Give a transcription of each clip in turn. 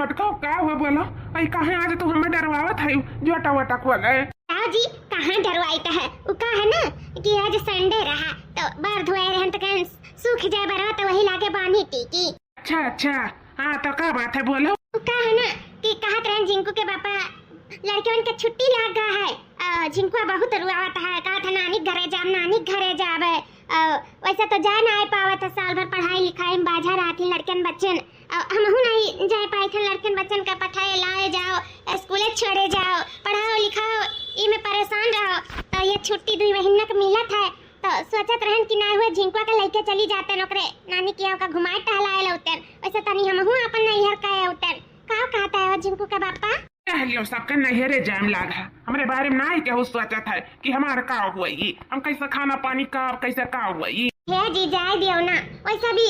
मटका का हुआ बोलो? आई कहाँ आज तू हमें डरवावत है जोटा वटा खोल है? जी कहाँ डरवाईता है वो का है ना कि आज संडे रहा तो बार धोए रहन तो कहीं सूख जाए बरवा तो वही लाके बांधी टीकी। अच्छा हाँ तो क्या बात है बोलो? वो का है ना कि कहा तरह जिंकू के पापा लड़के उनका छुट्टी लग गया है। जिंकू बहुत रुआवत है, कहा था नानी घरे जावे वैसा तो जा ना पावा था, साल भर पढ़ाई लिखाई में बाझा रहा थी लड़कन बच्चन, हमहू नहीं जा पाए थे लड़कन बच्चन का पठाए लाए जाओ स्कूले छोड़े जाओ पढ़ाओ लिखाओ ई में परेशान रहो तो ये छुट्टी 2 महीना का मिला था तो सोचत रहन कि ना हुए झिंकुआ के लेके चली जाते नौकरे नानी किया का घुमाए टहलाए लौटन वैसे तनी हमहू अपन नैहर का उतन का कहता है झिंकू का पापा कहलियो सबके नहरे जाम लागा हमारे बारे में नहीं केहू सोचत है कि हमारा का हुई हम कैसे खाना पानी का कैसे का हुई है जी जाए दियो ना वैसा भी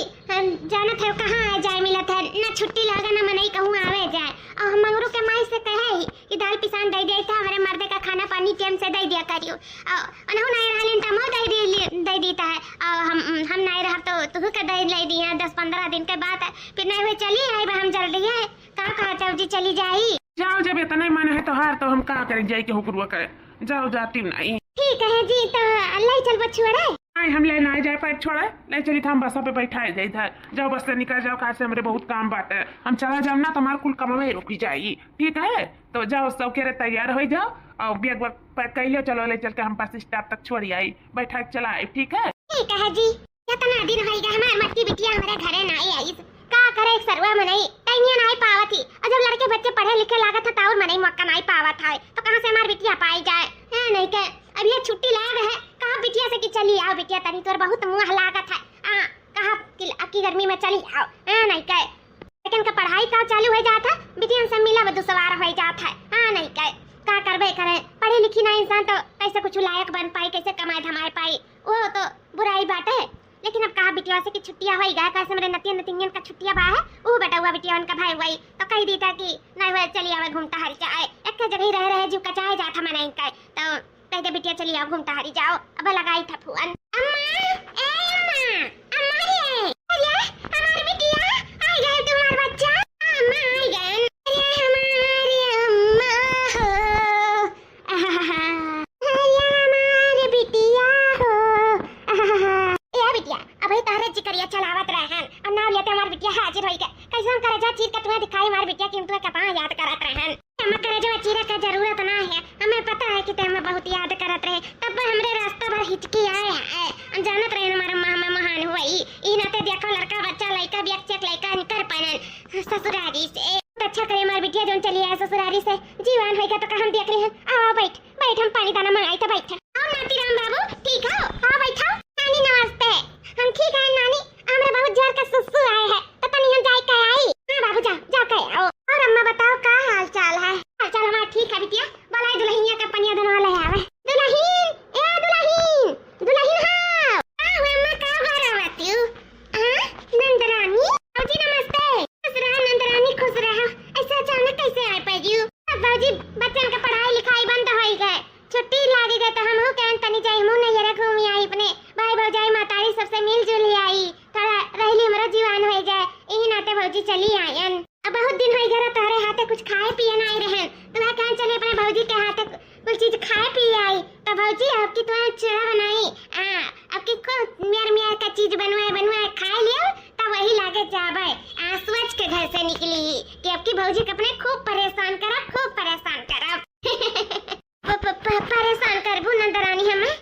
जानत है कहाँ आ जाए मिलत है ना छुट्टी लगा ना मनई कहूँ आवे जाए और हम मंगरू के माई से कहे ही कि दाल पिसान दे दे था हमारे मर्दे का खाना पानी टाइम से दे दिया करियो अनहु नहीं रहलिन त मो दे देता है हम नहीं रह तो तू का दे ले दिया 10-15 दिन के बाद फिर नहीं हुए चली आई हम जल्दी है का चाव जी चली जाई जाओ जब इतना मन है तो हार तो हम का करें जाए के हुक्र करे जाओ जाती नहीं ठीक है जी तो अल्लाह चल बछुआ नहीं हम ले ना जाए पर छोड़े ले चली था हम बस पे बैठाए जाए था जाओ बस से निकल जाओ कहा से हमारे बहुत काम बात है हम चला जाओ ना तो हमारे कुल कम में रुकी जाएगी ठीक है तो जाओ सब के तैयार हो जाओ और बैग पैक कर लो चलो ले चल के हम बस स्टॉप तक छोड़ी आई बैठा चला आई ठीक है जी कितना दिन हो गया हमारे मट्टी बिटिया हमारे घरे ना आई का करे एक सरवा में नहीं तैनिया नहीं पावा थी और जब लड़के बच्चे पढ़े लिखे लागत था और मने मौका नहीं पावा था तो कहां से हमारी बिटिया पाई जाए है नहीं के अब ये छुट्टी लाग है कहां बिटिया से कि चली आओ बिटिया तनी तोर बहुत मुंह लागत है कहां की गर्मी में चली आओ है नहीं के लेकिन का पढ़ाई का चालू हो जाता बिटिया से मिला बदु सवार हो जाता है हां नहीं के का करबे करे पढ़े लिखी ना इंसान तो कैसे कुछ लायक बन पाई कैसे कमाए धमाए पाई वो तो बुराई बात है लेकिन अब कहा बिटिया से की छुट्टियां होई गया कैसे मेरे नतियन का छुट्टियां बा है वो बेटा हुआ बिटिया उनका भाई वही तो कह दी था कि नहीं हुआ चलिए आवे घूमता हरी जाए एक जगह ही रहे जीव का चाहे जाता मना इनका तो कह दे बिटिया चलिए आओ घूमता हरी जाओ अब लगाई था फुअन अम्मा ए अम्मा रे अरे हमारी बिटिया आ गए तुम्हारा बच्चा अम्मा आ गए अरे हमारी अम्मा हो हमारी बिटिया हो बिटिया अबे तारे जिकरिया चलावत रहन और नाव लेते हमार बिटिया हाजिर होई गए कैसन करे जा चीर के तुम्हें दिखाई हमार बिटिया कि तुम्हें कतना याद करत रहन हम करे जो चीर का जरूरत ना है हमें पता है कि तुम्हें बहुत याद करत रहे तब हमरे रास्ता भर हिचकी आए हम जानत रहे हमारे मां में महान हुई ई नाते देखो लड़का बच्चा लड़का बियक लड़का निकर पनन ससुरारी से अच्छा करे हमार बिटिया जोन चली आए ससुरारी से जीवन होई का तो हम देख रहे हैं आओ बैठ हम पानी दाना मंगाई तो बैठ आओ नातीराम बाबू ठीक हो आओ बैठो नानी नमस्ते हम ठीक है नानी हमरा बहुत जोर का सुसु आए है तो तनी हम जाए के आई हां बाबू जा के आओ और अम्मा बताओ का हाल चाल है हाल चाल हमारा ठीक है बिटिया बोला दुल्हनिया का पनिया धनवा ले आवे दुल्हन हां अम्मा का घर आवती हां नंदरानी जी नमस्ते खुश रहो नंदरानी खुश रहो ऐसा अचानक कैसे आ पाई बाबूजी बच्चन का पढ़ाई लिखाई बंद हो गई छुट्टी लागी गई तो हम हो कहन तनी जाई मुंह नहीं रख घूमी आई अपने भाई भौजाई मातारी सबसे मिलजुल आई थोड़ा रहली हमरा जीवन हो जाए यही नाते भौजी चली आयन अब बहुत दिन हो गया तारे हाथे कुछ खाए पिए नहीं रहन तो मैं कहन चले अपने भौजी के हाथे कुछ चीज खाए पिए आई तो भौजी आपकी तो चूड़ा बनाई आपकी को मियार का चीज बनवाए खा लियो तो वही लागे जावे सोच के घर से निकली कि आपकी भौजी अपने खूब परेशान करा परेशान करबू नंदरानी हमें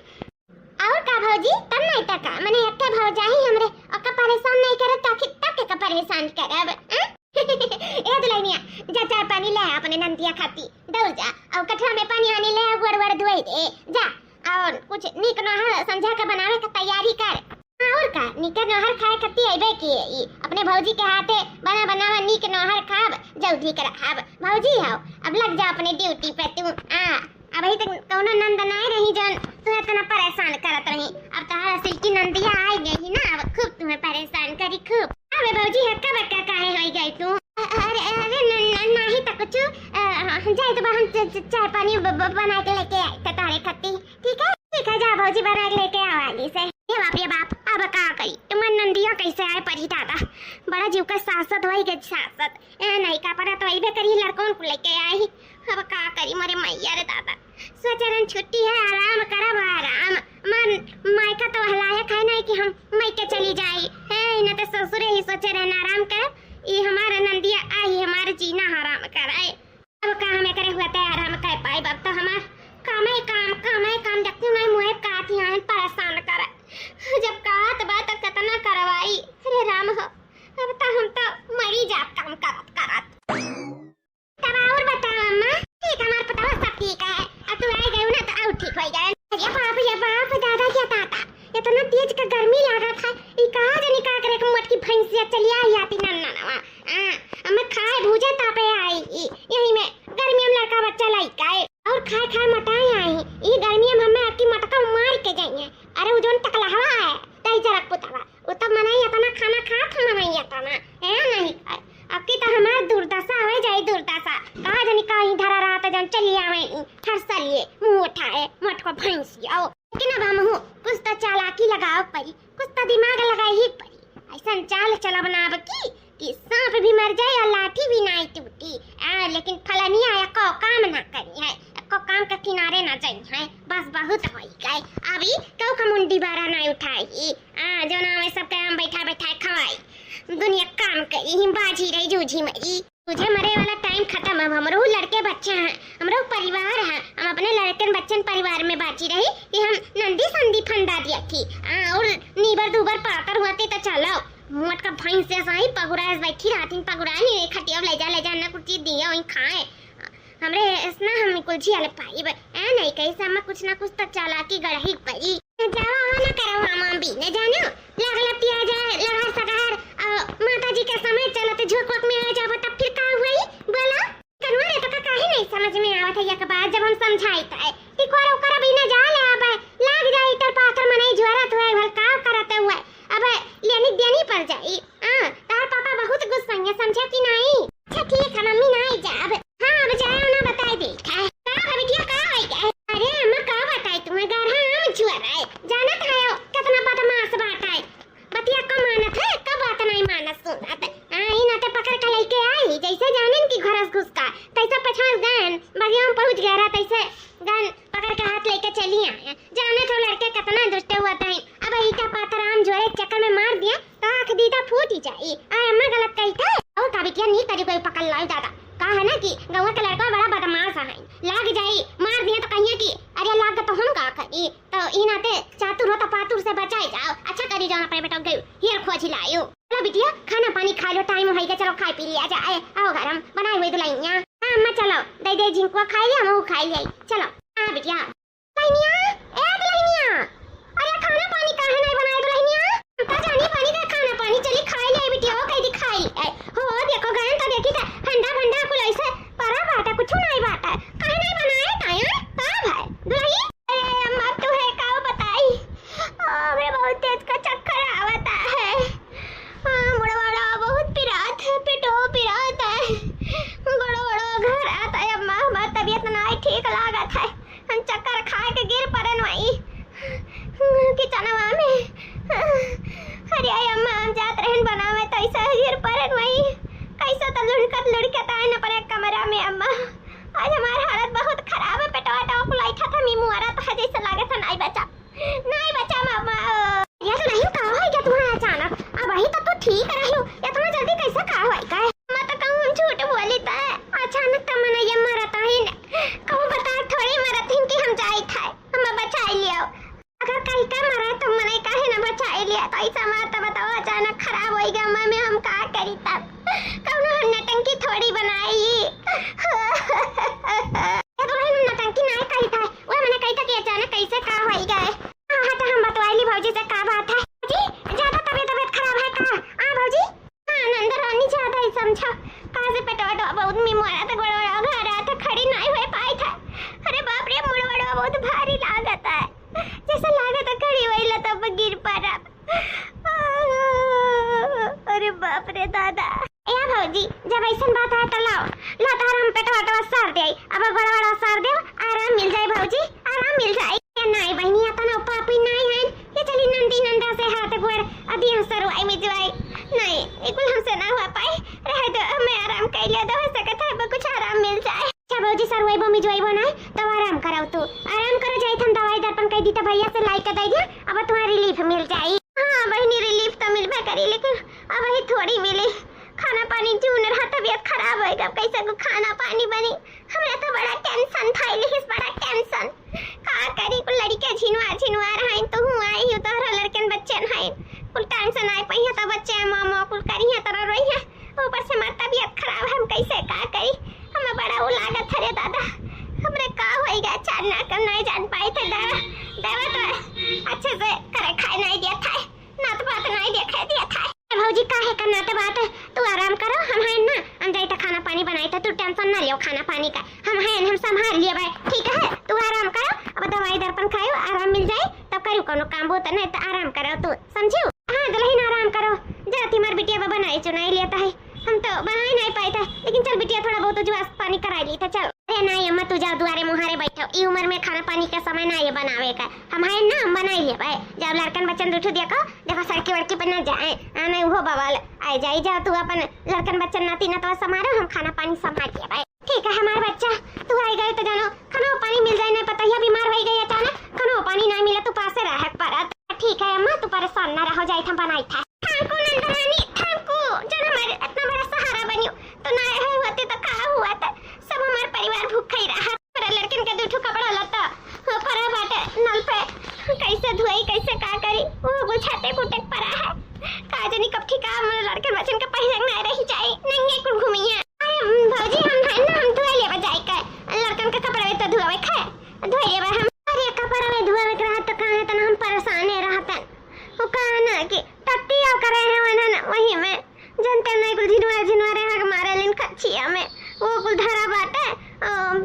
और का भौजी तब नहीं तका मने अक्के भौजाई हमरे अक्का परेशान नहीं करे ताकि तक का परेशान करब ए दुल्हनिया जा चाय पानी ले अपने नंदिया खाती दौड़ जा और कटरा में पानी आने ले वर धोई दे जा और कुछ नीक नहर संझा का बनावे का तैयारी कर और का नीक नहर खाए कती आइबे की अपने भौजी के हाथे बनावा नीक नहर खाब जल्दी कर खाब भौजी आओ अब लग जा अपने ड्यूटी पे तू अब ही तक कौनो नंद नहीं रही जन तू इतना परेशान करत रही अब तारा सिल्की नंदिया आई गई ना अब खूब तुम्हें परेशान करी खूब अबे भौजी हक्का बक्का काहे होई गई तू अरे नहीं तो कुछ जाए तो हम चाय पानी बना के लेके आए तो तारे खत्ती ठीक है जा भौजी बना के लेके आओ आगे से ये बाप अब का करी तुम नंदिया कैसे आए परी दादा बड़ा उका सासत होई के सासत ए नहीं का पड़ा तो अइबे करी लड़कों को लेके आई। अब का करी मोरे मैया रे दादा, सोचरन छुट्टी है आराम करब आराम। मन मायका तो हलाया खाए नहीं कि हम मायके चली जाई है न तो ससुरे ही सोचे रहना आराम कर। ये हमारा नंदिया आई हमारे जीना हराम कराए। अब का हमें करे हुआ ते आराम कर पाई। अब तो हमार काम देखती मैं मुहे काती आए परेशान करे। जब कहत बात कितना करवाई अरे राम हो। अब तो हम तो मरी जात काम करत तब और बताओ अम्मा। ठीक हमार पता सब ठीक है। अब तू आई गई ना तो और ठीक हो जाए। ये बाप दादा क्या ताता इतना तेज का गर्मी लगा था। ई कहा जनी का करे मोट की भैंसिया चली आई आती नन्ना हमें खाए भूजे तापे आई। यही में गर्मी में लड़का बच्चा लइका है और खाए मटाई आई। ई गर्मी में हमें आपकी मटका मार के जाएंगे। अरे उजोन टकला हवा है तई जरक पुतवा वो तो मनाई इतना खाना खात हम नहीं इतना है नहीं खाए। अब की तो हमार दुर्दशा हो जाए दुर्दशा। कहा जनी कहीं धरा रहा तो जन चली आवे हर सालिए मुंह उठाए मट को भैंसिया कि ना बामू कुछ तो चालाकी लगाओ परी, कुछ तो दिमाग लगाई ही परी। ऐसा चाल चला बनाब कि सांप भी मर जाए और लाठी भी ना टूटी। लेकिन फलनी आया को काम ना करी है, को काम के किनारे ना जाई है। बस बहुत हो गए अभी कौ का मुंडी बारा ना उठाई। जो ना में सब काम बैठा खवाई दुनिया काम करी ही बाजी रही जूझी मरी। तुझे मरे वाला टाइम खत्म। अब हमरो लड़के बच्चे हैं, हमरो परिवार है। हम अपने लड़के बच्चन परिवार में बाजी रही कि हम नंदी संदी फंदा दिया थी और नीबर दूबर पातर हुआते तो चलो मोट का भैंस से सही पगुराए बैठी रहती पगुराए नहीं खटिया ले जा ना कुछ चीज दिया वही खाए हमरे इसना हम कुलझी वाले पाई ए नहीं कैसे हम कुछ ना कुछ तो चालाकी गढ़ही पड़ी। जाओ ना करो हम भी न जानो लगला पिया जाए लहर सगहर माता जी के समय चलते झोंक में आ जाबो तब फिर का हुई बोला कनवा रे तो काहे नहीं समझ में आवत है। एक बात जब हम समझाई त टिकोरा ओकरा भी न जा ले अब लाग जाई तर पाथर मने ज्वरत हुए भल का करते हुए अब लेनी देनी पड़ जाई। तार पापा बहुत गुस्सा है समझे कि नहीं। अच्छा ठीक है मम्मी नहीं जाब। हां अब जाओ ना बताई दे का बिटिया का होई गए। अरे अम्मा का बताई तुम्हें घर हम जुआराए जानत है कितना बदमाश बात है। बतिया का मानत है का बात नहीं मानत सुनत ई ना ते पकड़ के लेके आई जैसे जानन की घरस घुस का तैसे 50 गन बगिया में पहुंच गया रहा तैसे गन पकड़ के हाथ लेके चली आए। जाने तो लड़के कितना दुष्ट हुआ था। अब ईटा पातराम जोरे चक्कर में मार दिया तो आंख दीदा फूट ही जाई। अम्मा गलत कही था और का बिटिया नहीं करी कोई पकड़ लाई दादा कहा है ना कि गांव का लड़का बड़ा बदमाश है लाग जाई मार दिया तो कहिए कि अरे लाग तो हम का करी तो ई नाते चातुर हो तो पातुर से बचाई जाओ। अच्छा करी जाओ अपने बेटा गई हियर खोज लायो। चलो बिटिया खाना पानी खा लो टाइम हो गया चलो खाई पी लिया जाए। आओ गरम बनाई हुई दुलाइया। हां अम्मा चलो दे जिनको खाई लिया हम खाई ले चलो। हां बिटिया दुलाइया ए दुलाइया अरे खाना पानी काहे नहीं बनाए दुलाइया तो जानी पानी का खाना पानी चली खाई ले बिटिया हो कहीं दिखाई हो देखो गन तो देखी था ठंडा ठंडा कुल ऐसे परा बात है कुछ नहीं बात है काहे नहीं बनाए ताया का भाई दुलाई। अरे अम्मा तू है का बताई अबे बहुत तेज का चक्कर आवता है। बड़ा बहुत पिरात है पेटो पिरात है बड़ा घर आता है। अम्मा हमारी तबीयत नहीं ठीक लागत है हम चक्कर खा के गिर पड़न वही किचनवा में। अरे अम्मा हम जात रहन बनावे तो ऐसा गिर पड़न वही कैसे तो लुढ़कत आए न पड़े कमरा में। अम्मा आज हमारी हालत बहुत खराब है पेटवा टॉप लाइट था मी मुआरा तो जैसे लागे था नहीं बचा मामा। ये तो नहीं कहा है क्या तुम्हारा अचानक अब वही तो ठीक रही हो इतना जल्दी कैसे कहा हुआ है। मैं तो कहूं हम झूठ बोली था अचानक तो मैंने ये मरता ही कहूं बता थोड़ी मरत ही कि हम जाई था हम बचाई लिया। अगर कहीं का मरा तो मैंने काहे न बचाई लिया तो ऐसा मार तो बताओ अचानक खराब हो गया मैं हम का करी तब कौनो नटंकी थोड़ी बनाई। नटंकी नहीं कही था वो मैंने कही था कि अचानक कैसे का हो गए। हाँ तो हम बतवाई भौजी से का बात है जी ज्यादा तबीयत खराब है का भौजी। हाँ नंदर रानी ज्यादा ही समझो कहा से पेटवा बहुत मी मोरा था गोड़ा घर आया था खड़ी नहीं हो पाई था। अरे बाप रे मुड़वा बहुत भारी लागत है जैसे लागत है खड़ी हुई तब गिर पड़ा। अरे बाप रे दादा ए भौजी जब ऐसा बात है तो लाओ आराम पेटवा सार दे अब बड़ा सार दे आराम मिल जाए भौजी आराम मिल जाए। नहीं बहनी आता ना पापी नहीं है ये चली नंदी नंदा से हाथ गोड़ अभी सरवाई में जवाई नहीं बिल्कुल हमसे ना हुआ पाए, रह दो मैं आराम कर लिया तो हो सकता है कुछ आराम मिल जाए। अच्छा भौजी सर वही बमी जोइबो ना तो आराम कराओ, तू आराम करो, जाई हम दवाई दर्पण कह दी तो भैया से लाई के दे दिया, अब तुम्हारी रिलीफ मिल जाई। हां बहनी रिलीफ तो मिलबे करी, लेकिन अब ही थोड़ी मिली। खाना पानी जून रहा, तबीयत खराब होएगा, कैसे को खाना पानी बनी, हमरा तो बड़ा टेंशन था, लिहिस बड़ा टेंशन का करी। कुल लड़के झिनवा रहा तो हूं आई हूं, तोहरा लड़कन बच्चन है कुल टेंशन आए पहिया तो बच्चे मामा कुल करिया तरह रही है, ऊपर से मार तबीयत खराब है, हम कैसे का करी, हमें बड़ा वो लागत है रे दादा, हमरे का होएगा चार ना कर नहीं जान पाए थे। दवा तो अच्छे से करे खाए नहीं दिया था, ना तो बात नहीं देखा दिया था। भौजी काहे करना तो बात, तू आराम करो, हम हैं ना, हम जाई तो खाना पानी बनाई था, तू टेंशन ना लियो खाना पानी का, हम हैं, हम संभाल लिए भाई, ठीक है तू आराम करो, अब दवाई दर्पण खाओ, आराम मिल जाए तब करू कोनो काम, वो तो नहीं तो आराम करो तू, समझू। हाँ दुल्हन आराम करो, जाती मार बिटिया बनाई चुनाई लेता है, हम तो बना ही नहीं पाए था, लेकिन चल बिटिया थोड़ा बहुत जुआस पानी करा ली था, चल। अरे नहीं अम्मा तू जाओ दुआरे मुहारे बैठो, ई उम्र में खाना पानी का समय ना ये बनावे का, हम है ना हम बनाई ले भाई, जब लड़कन बच्चन उठो देखो सड़की वड़की पर न जाए, नहीं वो बवाल आ जाई, जाओ तू अपन लड़कन बच्चन नाती ना तो संभालो, हम खाना पानी संभाल लिया भाई, ठीक है हमारा बच्चा, तू आई गए तो जानो खाना पानी मिल जाए, नहीं पता है बीमार हो गई अचानक, खाना पानी नहीं मिला तो पासे रह पर, ठीक है अम्मा तू परेशान ना रहो, जाई हम बनाई था। थांकू नंदरानी थांकू, जब हमारे इतना बड़ा सहारा बनियो तो ना है होते तो का हुआ था, सब हमारे परिवार भूखा ही रहा, मेरा लड़कन का दूठो कपड़ा लता हो परा बाटे नल पे, कैसे धोई कैसे का करी, वो बुझाते कुटक परा है, का जानी कब ठीक आ मेरे लड़कन बच्चन का पहले ना रही जाए, नंगे कुल घूमिया भौजी हम है ना, हम धोए लेबा जाए का, लड़कन का कपड़ा में तो धोवे खाए, धोए लेबा हम, अरे कपड़ा में धोवे के रहत तो कहां त हम परेशान रहतन, वो कहा ना कि टट्टिया करे हैं वना वही में जनते नहीं कुल झिनवा रहे हैं हमारे लिन खचिया में, वो कुल धरा बाटे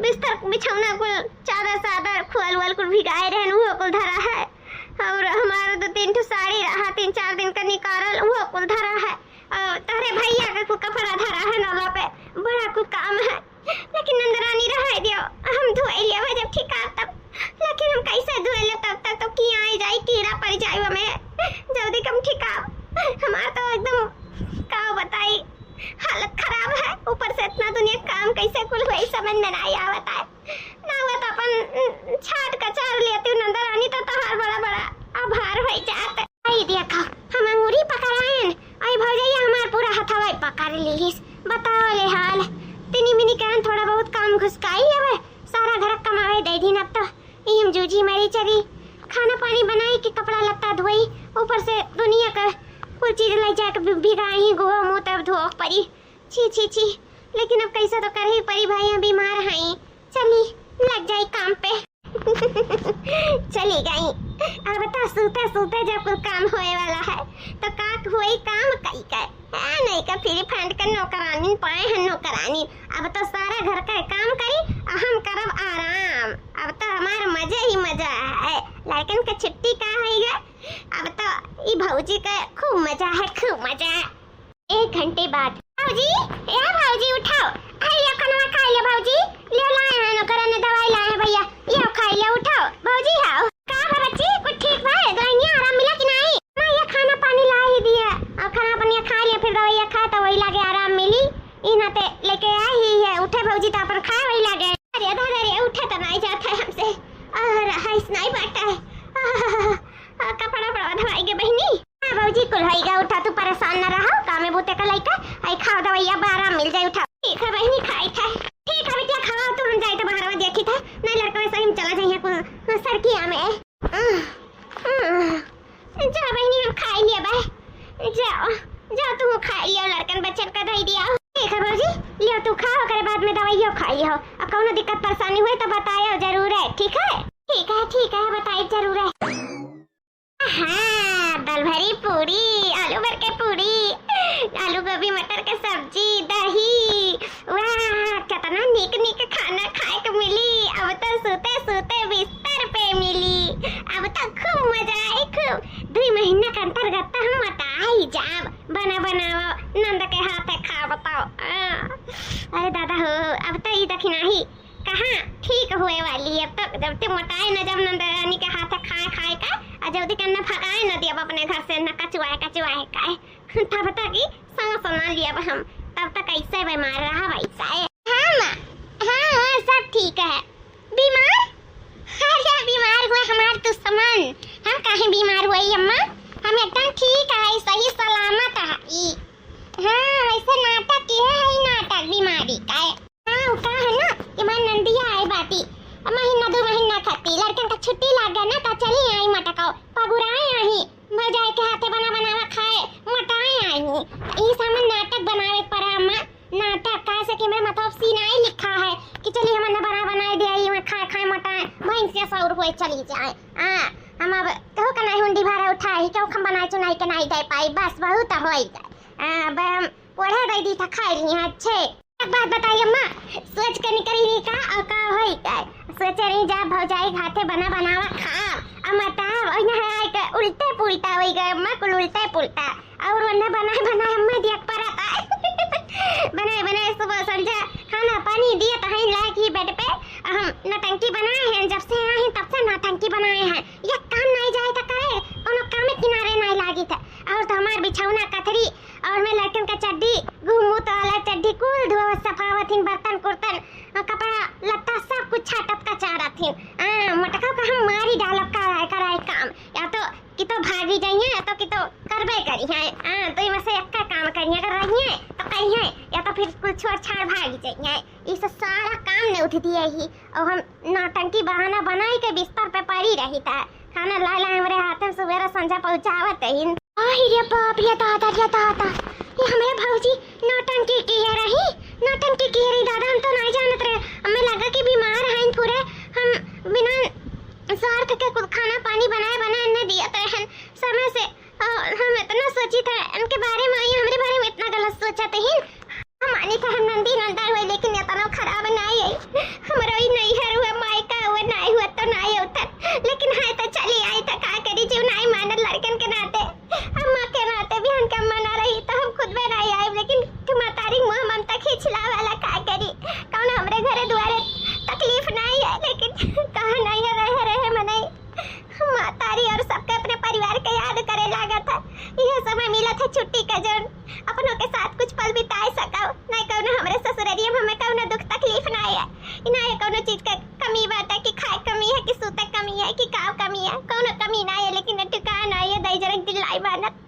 बिस्तर बिछौना कुल चादर खुअल कुल भिगाए रहन, वो कुल धरा है, और हमारा तो 3 ठो साड़ी रहा 3-4 दिन का निकारल, वो कुल धरा है, और तोहरे भैया का कुल कपड़ा धरा है नाला पे, बड़ा कुल काम है, लेकिन नंदरानी रह दियो, हम धोए लिया जब ठीक आ तब, लेकिन हम कैसे धोए ले तब तक तो की आई जाए कीड़ा पड़ जाए हमें, जल्दी कम ठीक आ, हमारा तो एकदम का बताई हालत खराब है, ऊपर से इतना दुनिया काम कैसे कुल हुई समझ में नहीं आवत है, ना हुआ तो अपन छाट कचार लेती हूँ नंदरानी तो तोहार बड़ा आभार हो जाता। आई देखो हम अंगूरी पकड़ाएन, आई भौजैया हमार पूरा हथवा पकड़ लीस, बताओ ले हाल, तिनी मिनी कहन थोड़ा बहुत काम घुसकाई है, सारा घर कमावे दे दिन, अब तो हम जूझी मरी चली, खाना पानी बनाई कि कपड़ा लत्ता धोई, ऊपर से दुनिया का कुछ चीज ले जाकर भिगाई गोवा मुँह तब धो पड़ी, छी, लेकिन अब कैसे तो कर ही पड़ी भाई, हम बीमार हैं, चली लग जाई काम पे चली गई, अब तो सूते जब कुछ काम होए वाला है तो का हुई काम कई का नहीं का फिर फंड कर नौकरानी पाए हैं नौकरानी, अब तो सारा घर का काम करी, हम करब आराम, अब तो हमारा मजा ही मजा है, लेकिन का छुट्टी का है, अब तो ई भौजी का खूब मजा है, खूब मजा। 1 घंटे बाद भौजी उठाओ, खाइए खाना खा लिया भौजी, ले लाए हैं नौकरानी ने दवाई लाए हैं भैया, ये खाइए उठाओ भौजी, आओ का है बच्ची कुछ ठीक है, दवाई आराम मिला कि नहीं, मैं ये खाना पानी ला ही दिया, अब खाना पानी खा लिया फिर दवाई खा तो वही लगे आराम मिली, इनाते लेके आई ही है, उठे भौजी तो अपन खा वही लगे, अरे दादा उठे तो नहीं जाता है हमसे, और हाइस नहीं बाटा है, कपड़ा पड़ा दवाई के बहनी, भौजी कुल होइगा, उठा तू परेशान न रहो, कामे बूते का लइका, आई खाओ दवाई अब आराम मिल जाए, उठा ठीक है बहनी खाई था, ठीक है बेटिया खाओ, तू हम जाए तो बाहर देखी था, नहीं लड़का वैसे हम चला जाइए कुल सरकिया में, जाओ बहनी हम खाई लिया भाई, जाओ तू खाई लियो, लड़कन बच्चन का दही दिया, ठीक है भौजी लियो तू खाओ, करे बाद में दवाइयो खाई हो, अब कौनो दिक्कत परेशानी हुई तो बतायो जरूर है, ठीक है बताइए जरूर है। हाँ दाल भरी पूरी, आलू भर के पूरी, आलू गोभी मटर के सब्जी, दही, वाह कितना नीक खाना खाए को मिली, अब तो सूते बिस्तर पे मिली, अब तो खूब मजा आई, खूब 2 महीना के अंतर्गत तो हम बताई जाब, बनाओ नंद के हाथ खा बताओ, अरे दादा हो अब तो ये दखिना ही कहाँ ठीक हुए वाली, अब तक जब तक मोटाए न जब नंदरानी के हाथ खाए का, और जल्दी करना फकाए न दिया अपने घर से न कचुआए का, तब तक ही सांस ना लिया हम, तब तक ऐसे बीमार रहा वैसा है। हाँ माँ, हाँ सब ठीक है। बीमार? अरे बीमार हुआ हमार दुश्मन, हम काहे बीमार हुई अम्मा? हम एकदम ठीक है, सही सलामत है। हाँ वैसे नाटक की है ही नाटक बीमारी का है। हाँ उका है ना कि मैं नंदिया आई बाटी महीना 2 महीना खाती लड़कन का छुट्टी लग गया ना तो चली आई मटकाओ पगुराए आई भजाए के हाथे बनावा खाए मटाए आई। ई सामान नाटक बनावे पड़ा अम्मा, नाटक का से कि मैं मतलब सीनाई लिखा है कि चलिए हमने बनाए दे आई मैं खाए मटाए भैंस से 100 रुपए चली जाए। हम अब कहो का नहीं हुंडी भाड़ा उठाई क्यों हम बनाए चुनाई के नहीं दे पाई, बस बहुत हो जाए। अब हम पढ़े दे दी था खाई रही अच्छे। एक बात बताइए अम्मा, सोच कर निकली रही का और का होई का सोचे रही जा भौजाई घाटे बनावा खा अमता ओइना है के उल्टे पुल्टा होई गए अम्मा कुल उल्टे पुल्टा और वन्ने बनाए अम्मा दिया पड़ा बनाए सुबह संध्या खाना पानी दिया तो है लायक ही बेड पे हम नटंकी बनाए हैं, जब से आए हैं तब से नटंकी बनाए हैं। ये काम नहीं जाए तो करे कोनो काम में किनारे नहीं लागी था। और तो हमार बिछौना कथरी और मैं लड़कन का चड्डी घूमू तो वाला चड्डी कुल धोव सफावथिन बर्तन कुर्तन कपड़ा लत्ता सब कुछ छाटत का चारा थी। मटका का हम मारी डालब कराए काम या तो कि तो भागी जाइए या तो कि तो करबे करी है। तो इमे से एक का काम करिए अगर रहिए तो कहिए या तो फिर कुछ छोड़ छाड़ भागी जाइए। इस सारा काम ने उठ दिए ही और हम नौटंकी बहाना बनाई के बिस्तर पे पड़ी रही था। खाना ला हमरे हाथ में सवेरे संझा पहुंचावत है। रे बाप रे दादा ये हमारे भौजी नौटंकी की रही दादा, हम तो नहीं जानत रहे। हमें लगा कि बीमार हैं पूरे, हम बिना स्वार्थ के कुछ खाना पानी बनाए न दिया तो समय से हम इतना सोची था इनके बारे में, हमारे बारे में इतना गलत सोचा थे। हम मानी था हम नंदी नंदा हुए लेकिन इतना खराब नहीं है हमारा ही नहीं है हुआ मायका हुआ नहीं हुआ तो नहीं होता, लेकिन है तो चली आई था का करी जीव नहीं मानत लड़कन के नाते अम्मा के नाते भी हम कम मना रही तो हम खुद में नहीं आई, लेकिन तुम्हारी मुंह ममता खिंचला वाला का करी कौन हमरे घरे द्वारे तकलीफ नहीं है, लेकिन कहा नहीं है रहे मनाई मातारी और सबके अपने परिवार के याद करे लगा था। यह समय मिला था छुट्टी का जो अपनों के साथ कुछ पल बिताए सकाओ, नहीं कौन हमरे ससुरारिया में हमें कौन दुख तकलीफ नहीं है, ना है कौन चीज का कमी बात है कि खाए कमी है कि सूते कमी है कि काव कमी है, कौन कमी नहीं है, लेकिन टुका नहीं है दई जरक दिल लाई बानत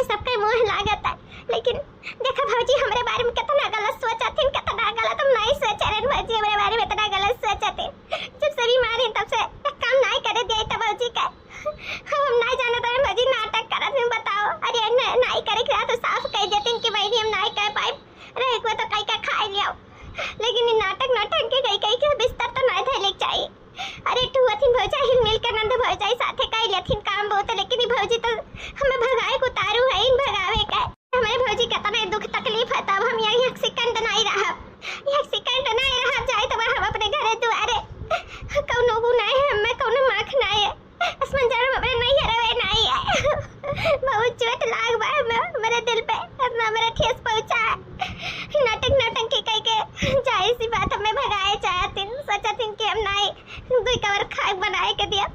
सबके मुंह लागत है। लेकिन देखा भौजी हमरे बारे में कितना गलत सोचा थी, कितना गलत हम नहीं सोचा रहे भौजी हमरे बारे में इतना गलत सोचा थे। जब से बीमार है तब से काम नहीं करे दिया था भौजी का, हम नहीं जानते रहे भौजी नाटक करत में बताओ। अरे नहीं करे क्या तो साफ कह देते कि भाई हम नहीं कर पाए रहे को तो कई का खा लिया, लेकिन ये नाटक के कई बिस्तर तो नहीं थे लेके चाहिए। अरे तू अथिन भौजा हिल मिल कर नंद भौजाई साथे कई लेथिन काम बहुत, लेकिन ये भौजी तो हमें भगाए को तारू है इन भगावे का हमारे भौजी का तना दुख तकलीफ है तब हम यहाँ एक सेकंड नहीं रहा जाए तो हम अपने घरे दुआरे कौनो गु नहीं है हमें कौनो माख नहीं है आसमान जरा हमरे नहीं है रवे नहीं है बहुत चोट लाग बा मेरे दिल पे अपना मेरा ठेस पहुंचा है। नाटक के कह के जाए सी बात हमें भगाए चाहती सोचा थी कि हम नहीं कोई कवर खाए बनाए के दिया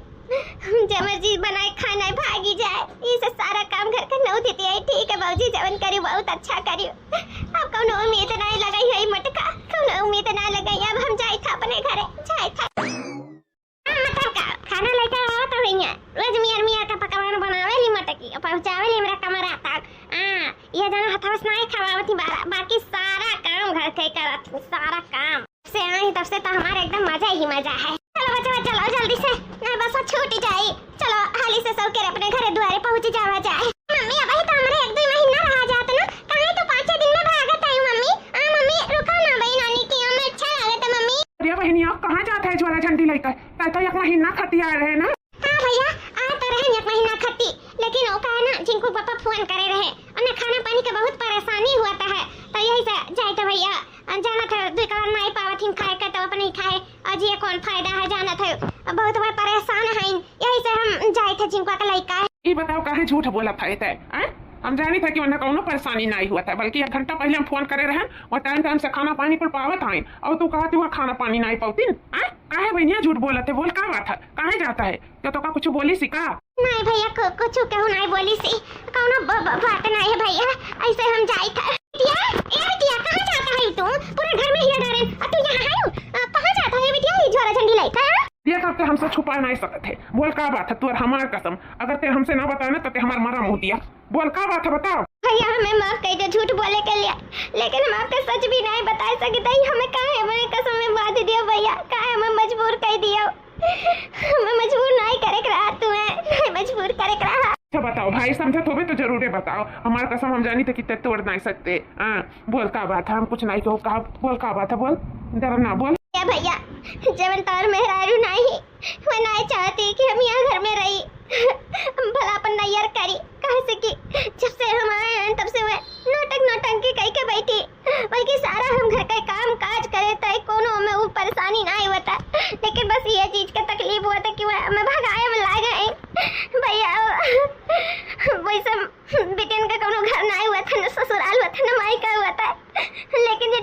जमर्जी बनाए खाना भागी जाए, इसे सारा काम घर का नौ देती है। ठीक है भौजी जवन करी बहुत अच्छा करी, अब कौन उम्मीद नहीं लगाई है मटका कौन उम्मीद ना लगाई। अब हम जाए था अपने घरे जाए था मतलब का खाना लेकर आओ तो भैया रोज मियां का पकवान बनावे ली मटकी पहुंचावे ली मेरा कमरा तक। ये जना हथवस नहीं खवावती बाकी सारा काम घर के करत सारा काम से आई तब से तो हमारा एकदम मजा ही मजा है। चलो बच्चा चलो जल्दी से नहीं बस छूट जाए, चलो हाली से सब के अपने घरे द्वारे पहुंच जावा जाए। मम्मी अब ही तो हमरे 1-2 महीना रह जात ना कहीं तो 5 दिन में भागत है मम्मी। मम्मी रुको ना भाई नानी की हमें अच्छा लागत है मम्मी। अरे बहनी आप कहाँ जाते हैं ज्वाला झंडी लेकर, तो 1 महीना खती आ रहे ना। हाँ भैया आ तो रहे 1 महीना खती, लेकिन वो कहा ना जिनको पापा फोन करे रहे उन्हें खाना पानी का बहुत परेशानी हुआ है तो यही से जाए तो भैया जाना था दुकान नहीं पावत हिम खाए का तो अपने ही खाए आज ये कौन फायदा है जाना था बहुत बड़ा परेशान है यही से हम जाए थे जिनको का लइका। ये बताओ काहे झूठ बोला फायदा है हम जानी था कि उन्हें कोनो परेशानी नहीं हुआ था, बल्कि 1 घंटा पहले हम फोन करे रहे और टाइम टाइम से खाना पानी कुल पावत आइन और तू कहती हुआ खाना पानी नहीं पावतीन। काहे भैया झूठ बोलते, बोल का बात है, कहाँ जाता है, क्या तो का कुछ बोली सिका? नहीं भैया कुछ कहूँ नहीं बोली सी, कौनो बात नहीं है भैया, ऐसे हम जाई था। बिटिया कहाँ जाता है तू? पूरे घर में हिया डारे और तू यहाँ आयो, कहाँ जाता है बिटिया? ये झोरा झंडी लेकर ये सब ते हमसे छुपा नहीं सकते, बोल का बात है, तू और हमार कसम, अगर ते हमसे ना बताए ना तो ते हमार मरा मुँह दिया, बोल का बात है बताओ। भैया हमें माफ कर दो झूठ बोले के लिए, लेकिन हम आपको सच भी नहीं बता सकते, हमें कहाँ है हमारे कसम में बात दियो भैया, कहाँ हमें मजबूर कर दियो, हमें मजबूर नहीं करे रहा, तुम्हें मजबूर करे रहा। अच्छा बताओ भाई, समझत होवे तो जरूर बताओ, हमारा कसम हम जानी थे कि ते तोड़ नहीं सकते। बोल का बात है, हम कुछ नहीं कहो, कहा बोल का बात है, बोल जरा ना बोल। भैया जवन तार मेहरारू नहीं वो नहीं चाहती कि हम यहाँ घर में रही, भला अपन नैयर करी, कहे से कि जब से हम आए हैं तब से वह नौटंकी कह के बैठी, बल्कि सारा हम घर का काम काज करे तो कोनो में वो परेशानी नहीं होता, लेकिन बस ये चीज का तकलीफ हुआ था कि वह हमें भगाए में ला गए भैया। वैसे बेटन का कोनो घर नहीं हुआ था, न ससुराल हुआ था, न मायका हुआ था, लेकिन ये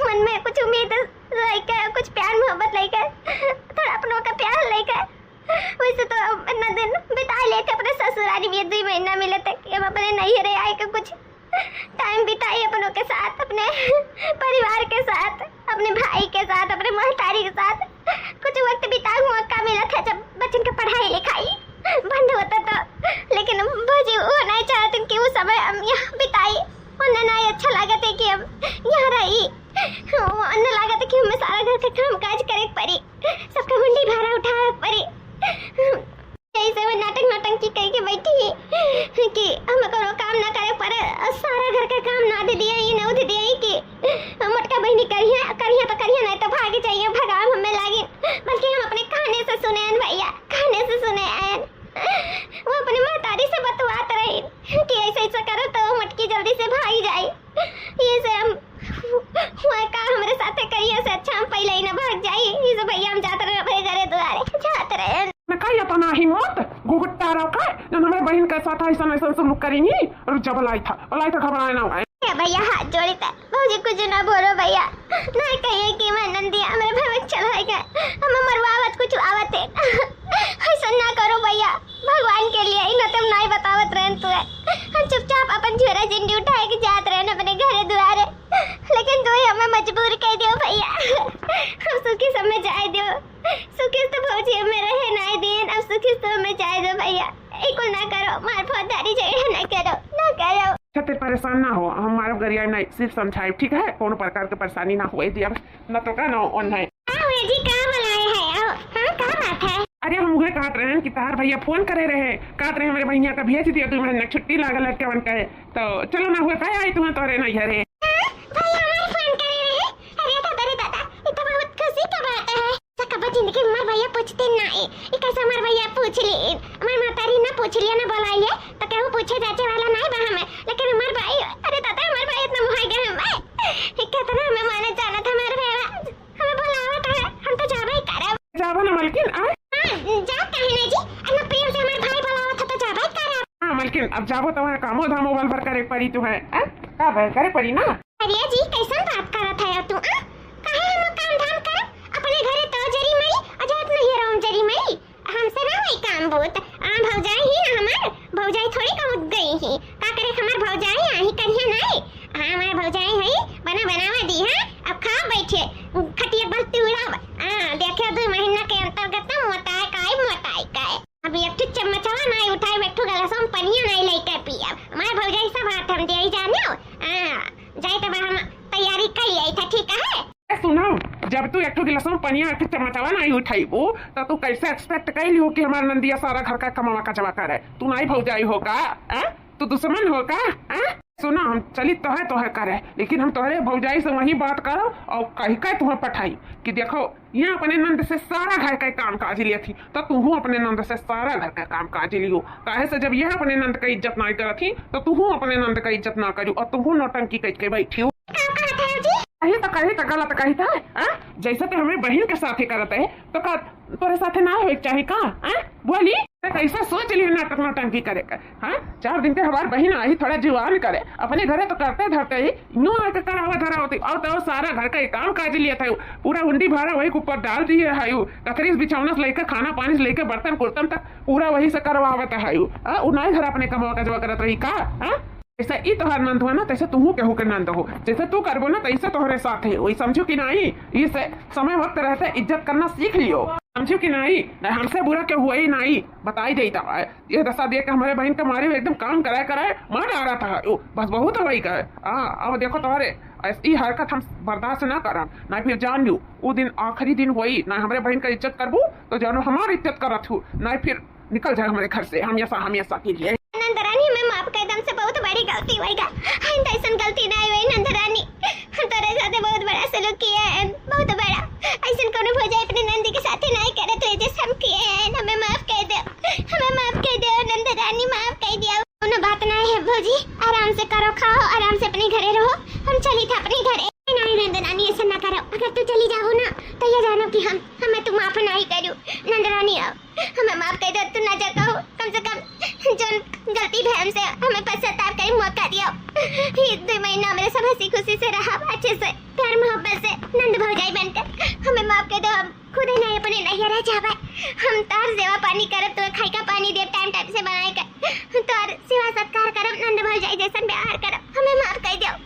मन में कुछ उम्मीद लेकर, कुछ प्यार मोहब्बत लेकर, थोड़ा अपनों का प्यार लेकर, वैसे तो इतना दिन बिता लेते अपने ससुराल में, 2 महीना मिले तक हम अपने नहीं रहे आए के कुछ टाइम बिताए अपनों के साथ, अपने परिवार के साथ, अपने भाई के साथ, अपने महतारी के साथ कुछ वक्त बिताए, मौका मिला था जब बच्चन की पढ़ाई लिखाई बंद होता तो, लेकिन भौजी वो नहीं चाहते कि वो समय हम यहाँ बिताई, उन्हें नहीं अच्छा लगा था कि हम यहाँ रही, उन्हें लगा था कि हमें सारा घर का काम काज करे पड़ी, सबका मुंडी भाड़ा उठाए पड़ी, ऐसे वो नौटंकी कह के बैठी कि हमें कोनो काम ना करे पर सारा घर का काम ना दे दिया, ये ना दे दिया कि मोटका बहनी करिए तो करिए, नहीं तो भागे चाहिए, भगाम हमें लागे, बल्कि हम अपने खाने से सुने भैया, खाने से सुने वो अपने महतारी से बतवात रही कि ऐसा ऐसा करो तो मटकी जल्दी से भाग जाए, ये से हम का हमारे साथ करिए से अच्छा हम पहले ही ना भाग जाए, इसे भैया हम जाते रहे अपने घरे द्वारे जाते रहे। मैं कही अपना हिम्मत गुगुट्टा रखा जब हमारे बहन के साथ ऐसा ऐसा सुलूक करेंगी और जब लाई था घबराए ना हुआ भैया, हाथ जोड़ी था मुझे कुछ ना बोलो भैया, नहीं कहिए कि मैं नंदिया हमारे भवन चढ़ाएगा, हम मरवावत कुछ आवत है, ऐसा ना करो भैया, भगवान के लिए इन तुम नहीं बतावत रहन तू है, हम चुपचाप अपन झोरा झंडी उठाए के जात रहन अपने घरे द्वारे, लेकिन तू हमें मजबूर कर दियो भैया, हम सुखी समय जाए दियो, सुखी तो भौजी हमें रहे नहीं दिन, अब सुखी तो हमें जाए दो भैया, एक ना करो, मार फौजदारी जगह ना करो, ना करो। छते परेशान ना हो, हमारे गरिया नहीं सिर्फ समझाए, ठीक है, कोनो प्रकार की परेशानी ना हुए दिया न तो का ना ऑन है। जी कहाँ बुलाए हैं? हाँ क्या बात है? अरे हम उहे कहत रहे हैं कि तार भैया फोन करे रहे, कहत रहे हमारे भैया का भेज दिया 2 महीना छुट्टी लागल है केवन कहे, तो चलो ना हुए कहे आई तुम्हें तोरे नहीं हरे भैया हमारे फोन करे रहे, अरे दादा ये तो बहुत खुशी की बात है, कब जिंदगी में हमारे भैया पूछते ना है, ये कैसे हमारे भैया पूछ ली, हमारे मातारी ना पूछ लिया ना बुलाइए तो क्या वो पूछे जाचे वाला नहीं बा हमें, लेकिन हमारे भाई, अरे दादा हमारे भाई इतना मुहाई गए हमें, कितना हमें माने जाना था हमारे भैया, हमें बुलावा था, हम तो जावा ही करब, जावा ना मलकिन आ जा कहे नहीं जी, अन्ना प्रेम से हमारे भाई बुलावा था तो जावा ही करब। हाँ मलकिन अब जाबो तो वहाँ कामो धामो बल भर करे पड़ी तुम्हें, का भर करे पड़ी ना। अरे जी कैसन बात करत है तू, काहे हम काम धाम कर अपने घरे तो जरी मई अजात नहीं राम जरी मई, हमसे ना वही काम बहुत भौजाई ही ना, हमार भौजाई थोड़ी कहत गई ही, का करे हमार भौजाई आही करिए नहीं, हां हमार भौजाई है बनावा दी है, अब खा बैठे खटिया बल तुड़ाव, देखियो 2 महीना के अंतर्गत ना मोटाई काय अब एक चम्मचवा नहीं उठाए बैठो गलासम पनिया नहीं लेके पिया, हमार भौजाई सब हाथ हम दे जाने, जाए तो हम तैयारी कर लिया था, ठीक है। सुनो, जब तू एक गिलास में पनिया एक चमचावा नहीं उठाईबो तो तू कैसे एक्सपेक्ट कर लियो कि हमारा नंदिया सारा घर का कमावा कचवा करे, तू नहीं भौजाई होगा, तू दुश्मन होगा, सुनो हम चली तो है करे, लेकिन हम तोहरे भौजाई से वही बात करो और कही का तुम्हें पठाई कि देखो यहाँ अपने नंद से सारा घर का काम काज लिया थी, तो तू अपने नंद से सारा घर का काम काज लियो, काहे से जब यह अपने नंद का इज्जत नहीं करती तो तू अपने नंद का इज्जत ना करू और तू नौटंकी कह के बैठी हो, कही तो गलत कही था, जैसे तो हमें बहन के साथ ही करते है तो तोरे साथे ना हो चाहे का हाँ बोली कैसा सोच लियो नाटक नौटंकी करे का हाँ 4 दिन के हमार बहन आई थोड़ा जुआन करे अपने घरे तो करते धरते ही यूं आके करावा धरा होती और तो सारा घर का काम काज लिया था पूरा उंडी भाड़ा वही के ऊपर डाल दिए है कतरी बिछौना से लेकर खाना पानी से लेकर बर्तन कुर्तन तक पूरा वही से करवावत है उनाई घर अपने कमवा कजवा करत रही का हाँ जैसा ई तोहर नंद हुआ ना तैसे तुहू केहू के नंद हो जैसे तू करबो ना तैसे तोहरे साथ है वही समझो कि नहीं इस समय वक्त रहते इज्जत करना सीख लियो समझो कि नहीं हमसे बुरा क्या हुआ ही नहीं बताई देता है ये दशा देख के हमारे बहन के मारे एकदम काम कराए कराए मार आ रहा था बस बहुत वही का अब देखो तुम्हारे ई हरकत हम बर्दाश्त ना करम ना फिर जान लू वो दिन आखिरी दिन हुई ना हमारे बहन का इज्जत करबू तो जानो हमारी इज्जत करत हूँ ना फिर निकल जाए हमारे घर से हमेशा के लिए नंदरानी मैं माफ कर दम से बहुत बड़ी गलती होएगा आइंदा ऐसा गलती ना होए नंदरानी तेरे साथ बहुत बड़ा सलूक किया है बहुत बड़ा ऐसा कोनो हो जाए अपने नंदी के साथ नहीं करे तो जैसे हम किए हैं हमें माफ कर दो नंदरानी माफ कर दिया कोनो बात नहीं है भौजी आराम से करो खाओ आराम से अपने घरे रहो हम चली था अपने घरे नहीं नंदरानी ऐसा ना करो अगर तू चली जाओ ना तो ये जानो कि हमें तू माफ नहीं करूं नंदरानी आओ हमें माफ कर दो तू ना जा कहो कम से कम जो गलती है हमसे हमें पश्चाताप करे मौका दिया फिर 2 महीना मेरे सब हंसी खुशी से रहा अच्छे से प्यार मोहब्बत से नंद भौजाई बनकर हमें माफ कर दो हम खुद ही नहीं अपने नहीं रह जावे हम तार सेवा पानी करब तो खाई का पानी दे टाइम से बनाए कर तार सेवा सत्कार करब नंद भौजाई जैसा व्यवहार करब हमें माफ कर दो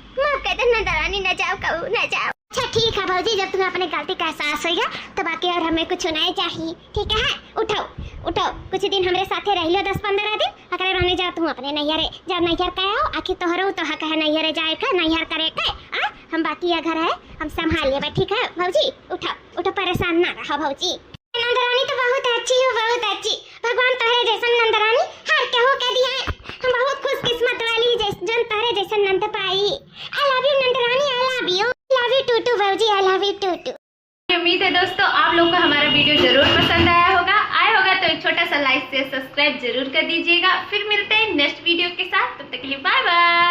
नंदरानी न जाओ कहू न जाओ अच्छा ठीक है भौजी जब तुम्हें अपने गलती का एहसास होगा तो बाकी और हमें कुछ नहीं चाहिए ठीक है उठो कुछ दिन हमारे साथे रह लो 10-15 दिन अगर रहने जाओ तुम अपने नैहरे जब नैहर का आओ आखिर तोहरो तो हक है नैहरे जाए का नैहर करे का हम बाकी ये घर है हम संभाल लेबे ठीक है भौजी उठो परेशान ना रहो भौजी नंदरानी तो बहुत अच्छी हो बहुत अच्छी भगवान तोहरे जैसन नंदरानी हर केहू के दिया हम बहुत खुशकिस्मत वाली जन तोहरे जैसन नंद पाई आई लव यू नंदरानी आई लव यू टूटू भौजी आई लव यू टूटू उम्मीद है दोस्तों आप लोग को हमारा वीडियो जरूर पसंद आया होगा तो एक छोटा सा लाइक से सब्सक्राइब जरूर कर दीजिएगा फिर मिलते हैं नेक्स्ट वीडियो के साथ तब तक के लिए बाय बाय।